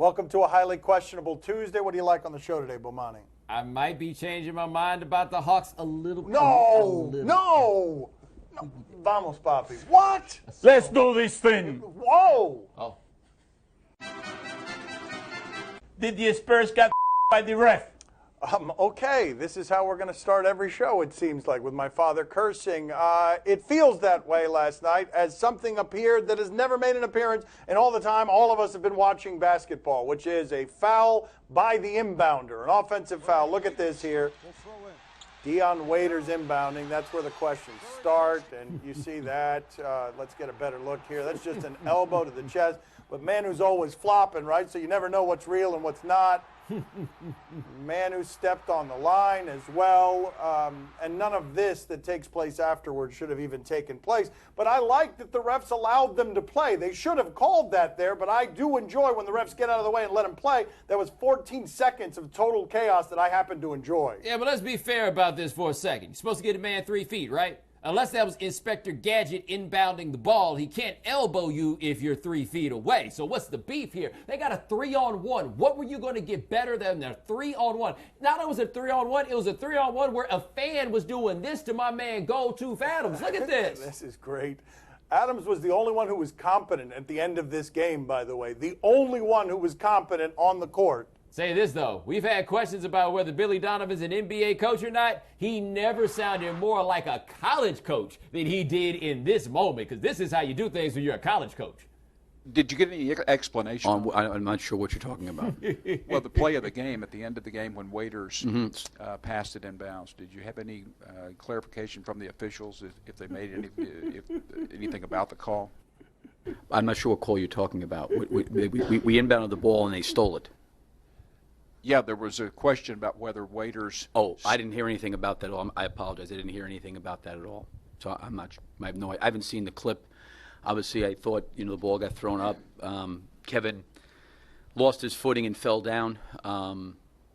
Welcome to a highly questionable Tuesday. What do you like on the show today, Bomani? I might be changing my mind about the Hawks a little. No. Vamos, papi. What? Let's do this thing. Whoa. Oh. Did the Spurs get by the ref? Okay, this is how we're going to start every show, it seems like, with my father cursing. It feels that way last night as something appeared that has never made an appearance, and all the time all of us have been watching basketball, which is a foul by the inbounder, an offensive foul. Look at this here. Dion Waiters inbounding. That's where the questions start, and you see that. Let's get a better look here. That's just an elbow to the chest, but man who's always flopping, right? So you never know what's real and what's not. Man who stepped on the line as well, and none of this that takes place afterwards should have even taken place. But I like that the refs allowed them to play. They should have called that there, but I do enjoy when the refs get out of the way and let them play. That was 14 seconds of total chaos that I happen to enjoy. Yeah, but let's be fair about this for a second. You're supposed to get a man 3 feet, right? Unless that was Inspector Gadget inbounding the ball, he can't elbow you if you're 3 feet away. So what's the beef here? They got a 3-on-1. What were you going to get better than a 3-on-1? Not only was it a 3-on-1, it was a 3-on-1 where a fan was doing this to my man Go-To Adams. Look at this. This is great. Adams was the only one who was competent at the end of this game, by the way. The only one who was competent on the court. Say this, though. We've had questions about whether Billy Donovan's an NBA coach or not. He never sounded more like a college coach than he did in this moment, because this is how you do things when you're a college coach. Did you get any explanation? I'm not sure what you're talking about. Well, the play of the game, at the end of the game when Waiters passed it inbounds, did you have any clarification from the officials if they made anything about the call? I'm not sure what call you're talking about. We inbounded the ball and they stole it. Yeah, there was a question about whether Waiters. Oh, I didn't hear anything about that at all. I apologize. I didn't hear anything about that at all. So I'm not. I haven't seen the clip. Obviously, I thought the ball got thrown up. Kevin lost his footing and fell down. I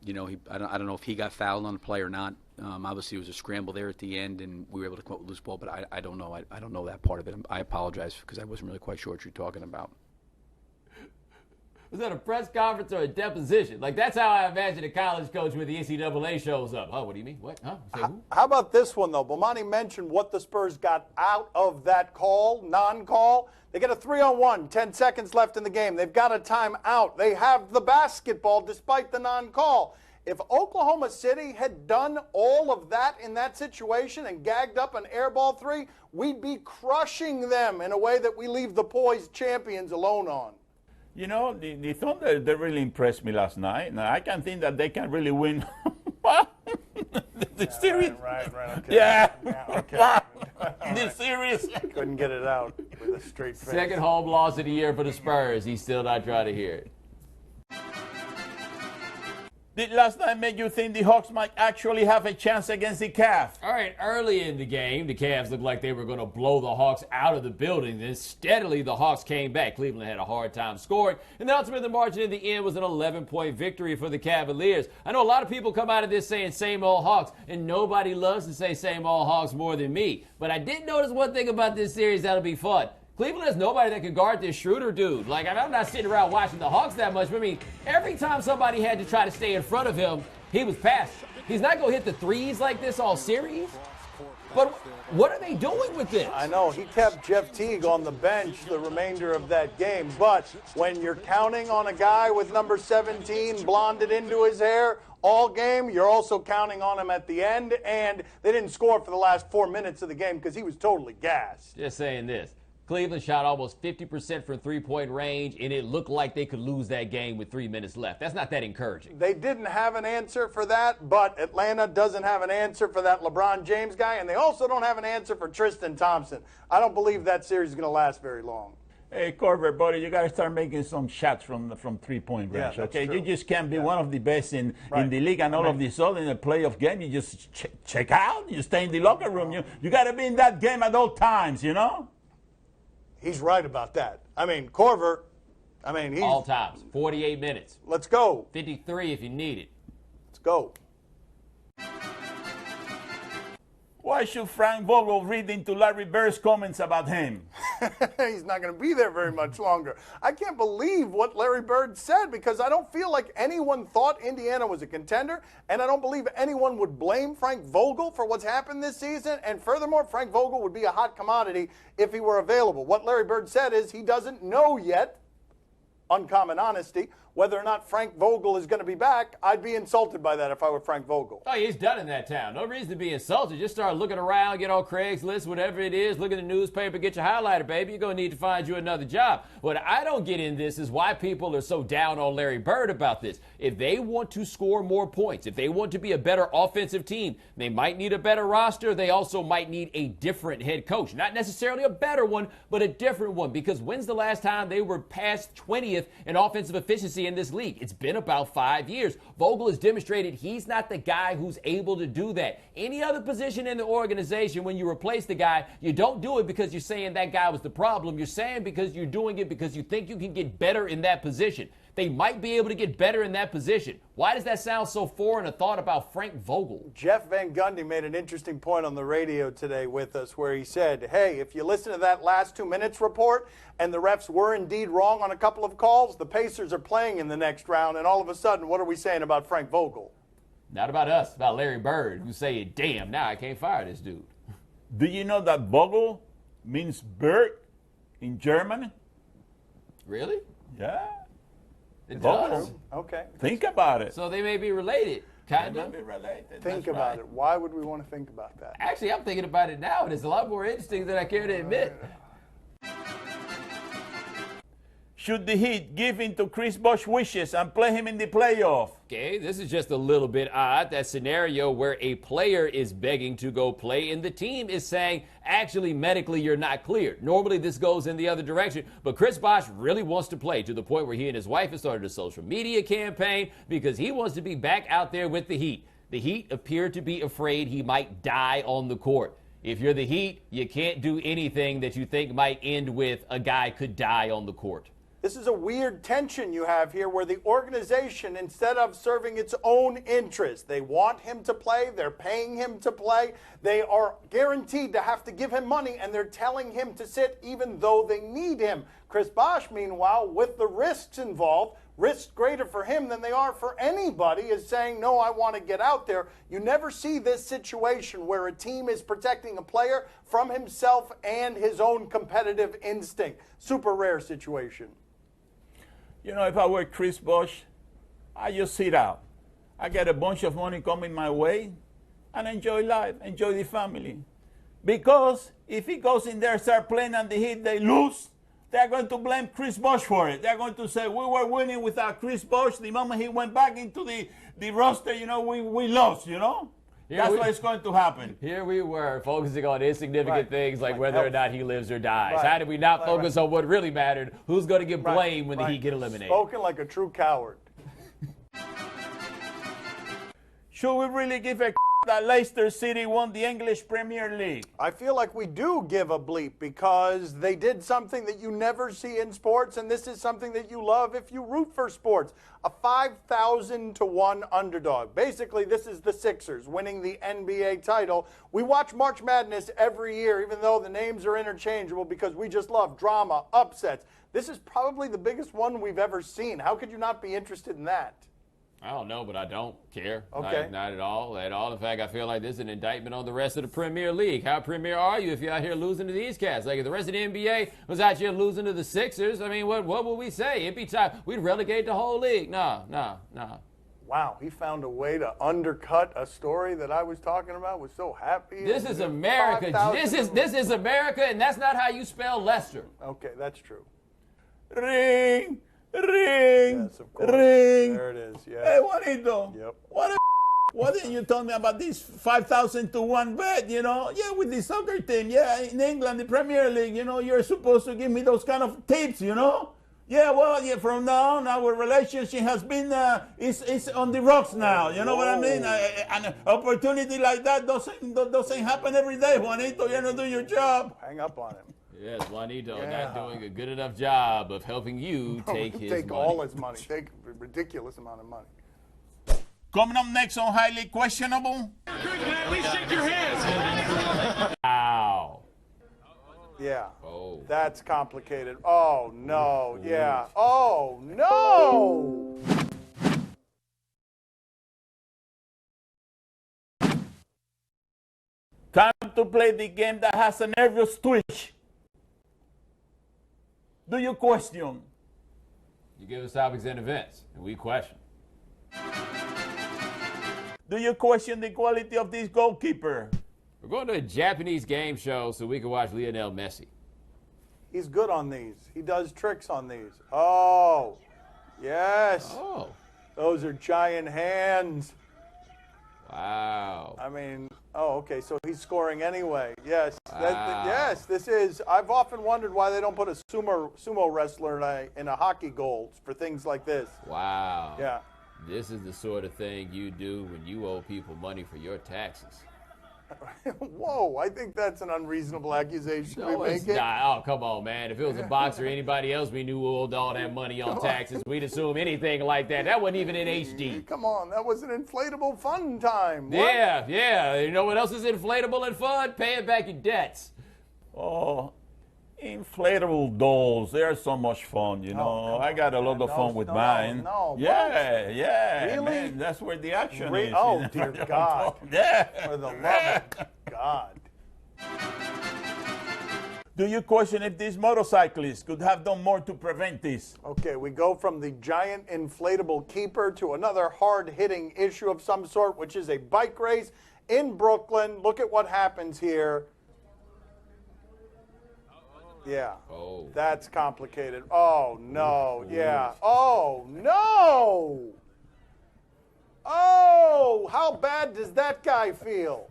don't know if he got fouled on the play or not. Obviously, it was a scramble there at the end, and we were able to come up with loose ball. But I don't know. I don't know that part of it. I apologize because I wasn't really quite sure what you're talking about. Was that a press conference or a deposition? Like, that's how I imagine a college coach when the NCAA shows up. Oh, what do you mean? What? Huh? How about this one, though? Bomani mentioned what the Spurs got out of that call, non-call. They get a 3-on-1, 10 seconds left in the game. They've got a timeout. They have the basketball despite the non-call. If Oklahoma City had done all of that in that situation and gagged up an airball 3, we'd be crushing them in a way that we leave the poised champions alone on. You know, the Thunder, they really impressed me last night. Now, I can think that they can really win the series. Right, okay. Yeah. Okay. The series. Couldn't get it out with a straight face. Second home loss of the year for the Spurs. He's still not trying to hear it. Did last night make you think the Hawks might actually have a chance against the Cavs? All right, early in the game, the Cavs looked like they were going to blow the Hawks out of the building. Then steadily, the Hawks came back. Cleveland had a hard time scoring. And then ultimately, the margin in the end was an 11-point victory for the Cavaliers. I know a lot of people come out of this saying same old Hawks, and nobody loves to say same old Hawks more than me. But I did notice one thing about this series that'll be fun. Cleveland has nobody that can guard this Schroeder dude. Like, I'm not sitting around watching the Hawks that much, but I mean, every time somebody had to try to stay in front of him, he was passed. He's not going to hit the threes like this all series. But what are they doing with this? I know. He kept Jeff Teague on the bench the remainder of that game. But when you're counting on a guy with number 17 blonded into his hair all game, you're also counting on him at the end. And they didn't score for the last 4 minutes of the game because he was totally gassed. Just saying this. Cleveland shot almost 50% from three-point range, and it looked like they could lose that game with 3 minutes left. That's not that encouraging. They didn't have an answer for that, but Atlanta doesn't have an answer for that LeBron James guy, and they also don't have an answer for Tristan Thompson. I don't believe that series is going to last very long. Hey, Corver, buddy, you got to start making some shots from three-point range, okay? True. You just can't be one of the best in the league, and all of this all in a playoff game. You just check out. You stay in the locker room. You got to be in that game at all times, you know? He's right about that. I mean, Corver, he's... All times. 48 minutes. Let's go. 53 if you need it. Let's go. Why should Frank Vogel read into Larry Bird's comments about him? He's not going to be there very much longer. I can't believe what Larry Bird said because I don't feel like anyone thought Indiana was a contender, and I don't believe anyone would blame Frank Vogel for what's happened this season. And furthermore, Frank Vogel would be a hot commodity if he were available. What Larry Bird said is he doesn't know yet, uncommon honesty, whether or not Frank Vogel is going to be back. I'd be insulted by that if I were Frank Vogel. Oh, he's done in that town. No reason to be insulted. Just start looking around, get on Craigslist, whatever it is, look at the newspaper, get your highlighter, baby. You're going to need to find you another job. What I don't get in this is why people are so down on Larry Bird about this. If they want to score more points, if they want to be a better offensive team, they might need a better roster. They also might need a different head coach. Not necessarily a better one, but a different one. Because when's the last time they were past 20th in offensive efficiency in this league? It's been about 5 years. Vogel has demonstrated he's not the guy who's able to do that. Any other position in the organization, when you replace the guy, you don't do it because you're saying that guy was the problem. You're saying because you're doing it because you think you can get better in that position. They might be able to get better in that position. Why does that sound so foreign a thought about Frank Vogel? Jeff Van Gundy made an interesting point on the radio today with us where he said, hey, if you listen to that last 2 minutes report and the refs were indeed wrong on a couple of calls, the Pacers are playing in the next round, and all of a sudden, what are we saying about Frank Vogel? Not about us, about Larry Bird, who's saying, damn, now I can't fire this dude. Do you know that Vogel means bird in German? Really? Yeah. It Vogel. does. Okay. Think about it. So they may be related, kind of. Maybe related. Think That's about right. it. Why would we want to think about that? Actually, I'm thinking about it now, and it's a lot more interesting than I care to admit. Should the Heat give in to Chris Bosh's wishes and play him in the playoff? Okay, this is just a little bit odd. That scenario where a player is begging to go play and the team is saying, actually, medically, you're not cleared. Normally, this goes in the other direction, but Chris Bosh really wants to play to the point where he and his wife have started a social media campaign because he wants to be back out there with the Heat. The Heat appear to be afraid he might die on the court. If you're the Heat, you can't do anything that you think might end with a guy could die on the court. This is a weird tension you have here where the organization, instead of serving its own interest, they want him to play, they're paying him to play, they are guaranteed to have to give him money, and they're telling him to sit even though they need him. Chris Bosh, meanwhile, with the risks involved, risks greater for him than they are for anybody, is saying, no, I want to get out there. You never see this situation where a team is protecting a player from himself and his own competitive instinct. Super rare situation. You know, if I were Chris Bosh, I just sit out. I get a bunch of money coming my way and enjoy life, enjoy the family. Because if he goes in there, start playing and the Heat, they lose, they're going to blame Chris Bosh for it. They're going to say, we were winning without Chris Bosh. The moment he went back into the roster, you know, we lost, you know? That's what it's going to happen. Here we were focusing on insignificant things like whether or not he lives or dies. Right. How did we not focus on what really mattered? Who's going to get blamed when the Heat get eliminated? Spoken like a true coward. Should we really give a that Leicester City won the English Premier League? I feel like we do give a bleep because they did something that you never see in sports, and this is something that you love if you root for sports. A 5,000 to 1 underdog. Basically, this is the Sixers winning the NBA title. We watch March Madness every year, even though the names are interchangeable, because we just love drama, upsets. This is probably the biggest one we've ever seen. How could you not be interested in that? I don't know, but I don't care. Okay. Not at all. At all. In fact, I feel like this is an indictment on the rest of the Premier League. How Premier are you if you're out here losing to these cats? Like if the rest of the NBA was out here losing to the Sixers, I mean, what would we say? It'd be time. We'd relegate the whole league. No. Wow, he found a way to undercut a story that I was talking about. Was so happy. This is America. This is America, and that's not how you spell Leicester. Okay, that's true. Ring, ring, Yes, of course. ring. There it is. Yeah. Hey, Juanito. Yep. Why didn't you tell me about this 5,000 to 1 bet, you know? Yeah, with the soccer team. Yeah, in England, the Premier League, you know, you're supposed to give me those kind of tips, you know? Yeah, well, yeah, from now on, our relationship has been, it's on the rocks now, you know what I mean? An opportunity like that doesn't happen every day, Juanito. You don't do your job. Hang up on him. Yes, Juanito Yeah. not doing a good enough job of helping you take his money. All his money. Take a ridiculous amount of money. Coming up next on Highly Questionable. Cruz, can I at least shake your hand? Ow. Yeah. Oh. That's complicated. Oh, no. Yeah. Oh, no. Time to play the game that has a nervous twitch. Do you question? You give us topics and events, and we question. Do you question the quality of this goalkeeper? We're going to a Japanese game show so we can watch Lionel Messi. He's good on these. He does tricks on these. Oh, yes. Oh. Those are giant hands. Wow. I mean, oh, okay, so he's scoring anyway. Yes, Wow. yes, this is, I've often wondered why they don't put a sumo wrestler in a hockey goal for things like this. Wow. Yeah. This is the sort of thing you do when you owe people money for your taxes. Whoa, I think that's an unreasonable accusation to No, be it's making. not. Oh, come on, man. If it was a boxer or anybody else we knew owed all that money on taxes, we'd assume anything like that. That wasn't even in HD. Come on, that was an inflatable fun time. What? Yeah, yeah. You know what else is inflatable and fun? Paying back your debts. Oh, inflatable dolls. They are so much fun, you know. I got a lot of fun with mine. No, yeah, yeah. Really? Man, that's where the action is. Oh, you know. dear God. Yeah. For the love of God. Do you question if these motorcyclists could have done more to prevent this? Okay, we go from the giant inflatable keeper to another hard-hitting issue of some sort, which is a bike race in Brooklyn. Look at what happens here. Yeah. Oh. That's complicated. Oh, no. Yeah. Oh, no. Oh, how bad does that guy feel?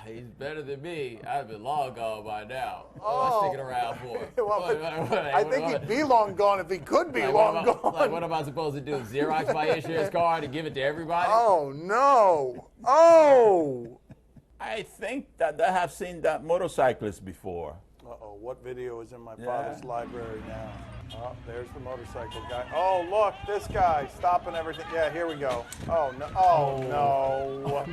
He's better than me. I'd have been long gone by now. What am Oh. I sticking around for? Well, I think he'd be long gone if he could be Like, long what gone. am I supposed to do? Xerox my insurance card and give it to everybody? Oh, no. Oh. I think that I have seen that motorcyclist before. Uh-oh, what video is in my father's library now? Oh, there's the motorcycle guy. Oh, look, this guy stopping everything. Yeah, here we go. Oh, no. Oh, no.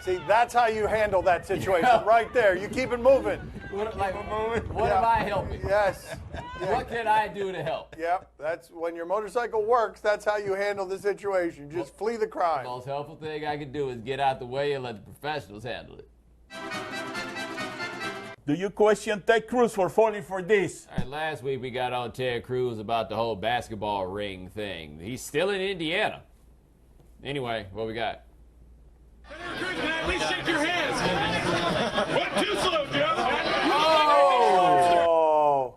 See, that's how you handle that situation right there. You keep it moving. What Yeah. am I helping? Yes. Yeah. What can I do to help? Yep, that's when your motorcycle works, that's how you handle the situation. Just flee the The crime. most helpful thing I can do is get out the way and let the professionals handle it. Do you question Ted Cruz for falling for this? All right, last week we got on Ted Cruz about the whole basketball ring thing. He's still in Indiana. Anyway, what we got? Cruz, can I at least shake your hand? What, too slow, Joe? Oh.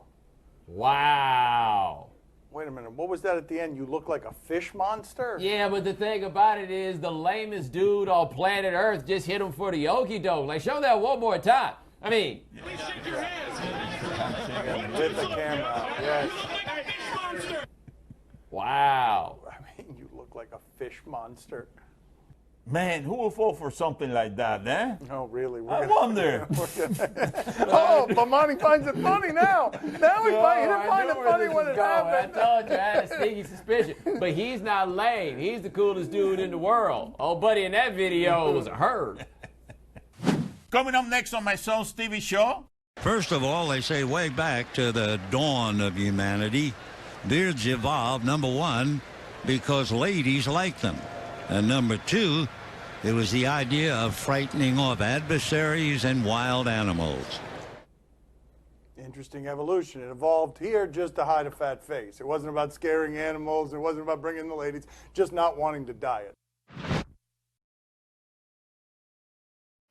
Wow. Wait a minute, what was that at the end? You look like a fish monster? Yeah, but the thing about it is the lamest dude on planet Earth just hit him for the okie doke. Like, show that one more time. I mean, Please shake your hands. With the camera out, yes. You look like a fish monster. wow. I mean, you look like a fish monster. Man, who will fall for something like that, eh? Oh, really? I wonder. Oh, Bomani finds it funny now. Now he didn't find it funny when it I happened. told you, I had a sneaky suspicion. But he's not lame. He's the coolest dude in the world. Oh, buddy, in that video was a herd. Coming up next on my son's TV show. First of all, they say way back to the dawn of humanity, beards evolved, number one, because ladies like them. And number two, it was the idea of frightening off adversaries and wild animals. Interesting evolution. It evolved here just to hide a fat face. It wasn't about scaring animals. It wasn't about bringing the ladies, just not wanting to diet.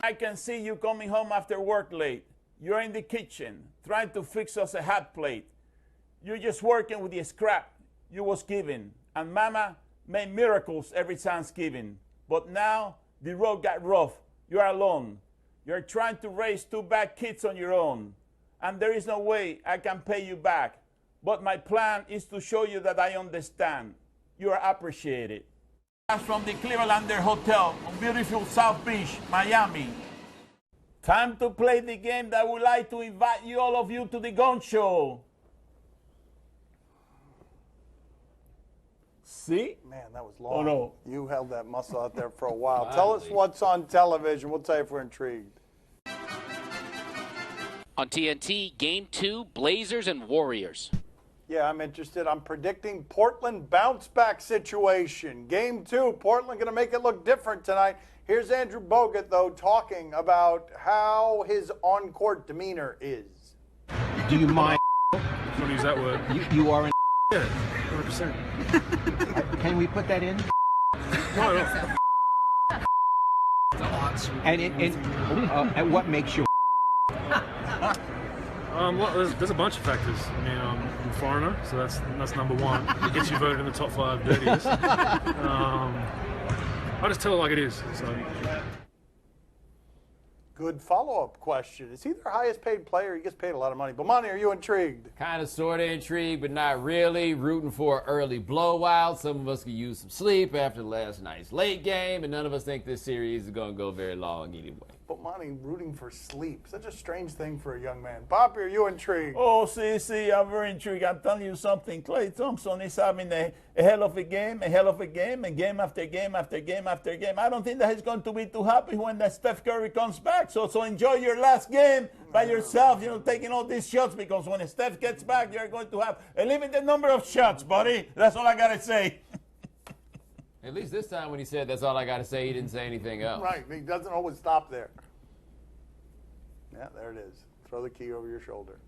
I can see you coming home after work late. You're in the kitchen trying to fix us a hot plate. You're just working with the scrap you was given. And Mama made miracles every Thanksgiving. But now the road got rough. You're alone. You're trying to raise two bad kids on your own. And there is no way I can pay you back. But my plan is to show you that I understand. You are appreciated. From the Clevelander Hotel on beautiful South Beach, Miami. Time to play the game that I would like to invite you, all of you, to the Gun Show. See? Man, that was long. Oh, no. You held that muscle out there for a while. Tell us what's on television. We'll tell you if we're intrigued. On TNT, Game 2, Blazers and Warriors. Yeah, I'm interested. I'm predicting Portland bounce-back situation. Game 2, Portland going to make it look different tonight. Here's Andrew Bogut, though, talking about how his on-court demeanor is. Do you mind? Don't use that word. You are in. Yeah, 100%. Can we put that in? No, no. And what makes you? Well, there's a bunch of factors. I mean, I'm a foreigner, so that's number one. It gets you voted in the top 5 dirtiest. I just tell it like it is. So. Good follow-up question. Is he their highest paid player? He gets paid a lot of money. Bomani, are you intrigued? Kind of, sort of intrigued, but not really. Rooting for an early blowout. Some of us could use some sleep after last night's late game, and none of us think this series is going to go very long anyway. Bomani rooting for sleep. Such a strange thing for a young man. Bobby, are you intrigued? Oh, see, I'm very intrigued. I'm telling you something. Klay Thompson is having a hell of a game, and game after game after game after game. I don't think that he's going to be too happy when Steph Curry comes back. So enjoy your last game by yourself, taking all these shots, because when Steph gets back, you're going to have a limited number of shots, buddy. That's all I got to say. At least this time when he said that's all I got to say, he didn't say anything else. Right. He doesn't always stop there. Yeah, there it is. Throw the key over your shoulder.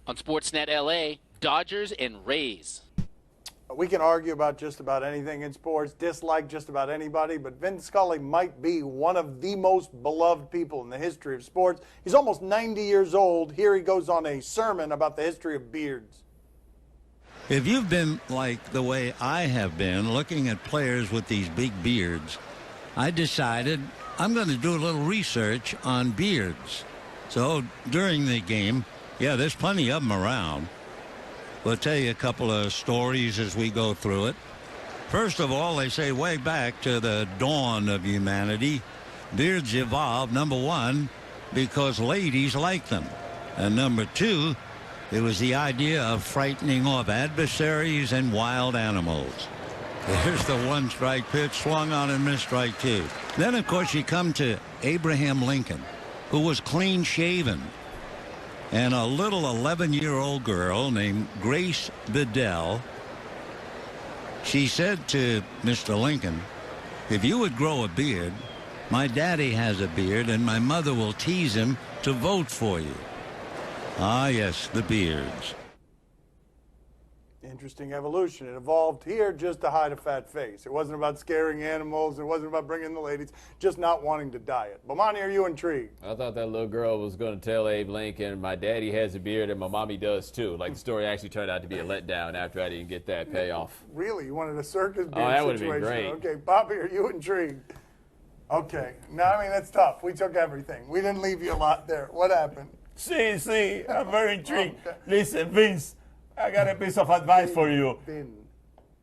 On Sportsnet LA, Dodgers and Rays. We can argue about just about anything in sports, dislike just about anybody, but Vin Scully might be one of the most beloved people in the history of sports. He's almost 90 years old. Here he goes on a sermon about the history of beards. If you've been like the way I have been, looking at players with these big beards, I decided I'm going to do a little research on beards. So during the game, yeah, there's plenty of them around. We'll tell you a couple of stories as we go through it. First of all, they say way back to the dawn of humanity, beards evolved, number one, because ladies like them. And number two, it was the idea of frightening off adversaries and wild animals. There's the one-strike pitch, swung on and missed strike 2. Then, of course, you come to Abraham Lincoln, who was clean-shaven. And a little 11-year-old girl named Grace Bedell, she said to Mr. Lincoln, if you would grow a beard, my daddy has a beard, and my mother will tease him to vote for you. Ah, yes, the beards. Interesting evolution. It evolved here just to hide a fat face. It wasn't about scaring animals. It wasn't about bringing the ladies, just not wanting to diet. Bomani, are you intrigued? I thought that little girl was going to tell Abe Lincoln, my daddy has a beard and my mommy does too. Like the story actually turned out to be a letdown after I didn't get that payoff. Really? You wanted a circus beard that would have situation? been great. Okay, Bobby, are you intrigued? Okay. No, I mean, that's tough. We took everything. We didn't leave you a lot there. What happened? See, I'm very intrigued. Listen, Vince, I got a piece of advice for you.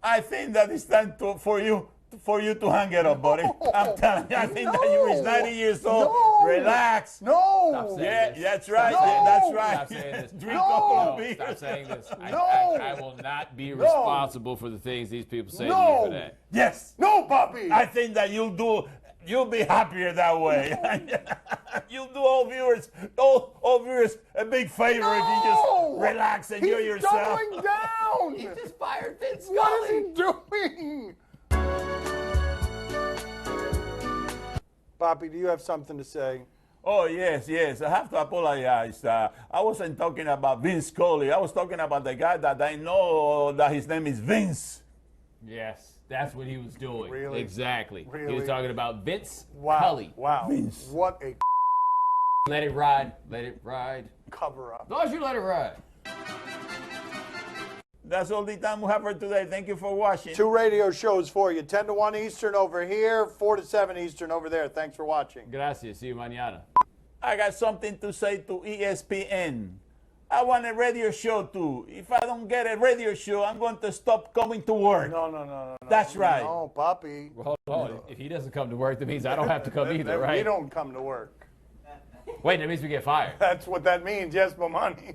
I think that it's time for you to hang it up, buddy. I'm telling you, I think that you're 90 years old. Relax. No. Yeah, that's right. No. That's right. Stop saying this. Drink a couple of beers. Stop saying this. No. I will not be responsible for the things these people say to you for that. Yes. No, Bobby. I think that you'll be happier that way. You'll do all viewers a big favor if you just relax and enjoy yourself. He's doubling down. He just fired Vin Scully. What is he doing? Bobby, do you have something to say? Oh, yes. I have to apologize. I wasn't talking about Vince Scully. I was talking about the guy that I know that his name is Vince. Yes, that's what he was doing. Really? Exactly. Really? He was talking about Vince Wow. Scully. Wow. Vince. What a Let it ride. Let it ride. cover up. Don't you let it ride. That's all the time we have for today. Thank you for watching. 2 radio shows for you. 10 to 1 Eastern over here, 4 to 7 Eastern over there. Thanks for watching. Gracias. See you mañana. I got something to say to ESPN. I want a radio show too. If I don't get a radio show, I'm going to stop coming to work. No. That's right. No, Papi. Well, hold on. If he doesn't come to work, that means I don't have to come either, right? We don't come to work. Wait, that means we get fired. That's what that means. Yes, Bomani.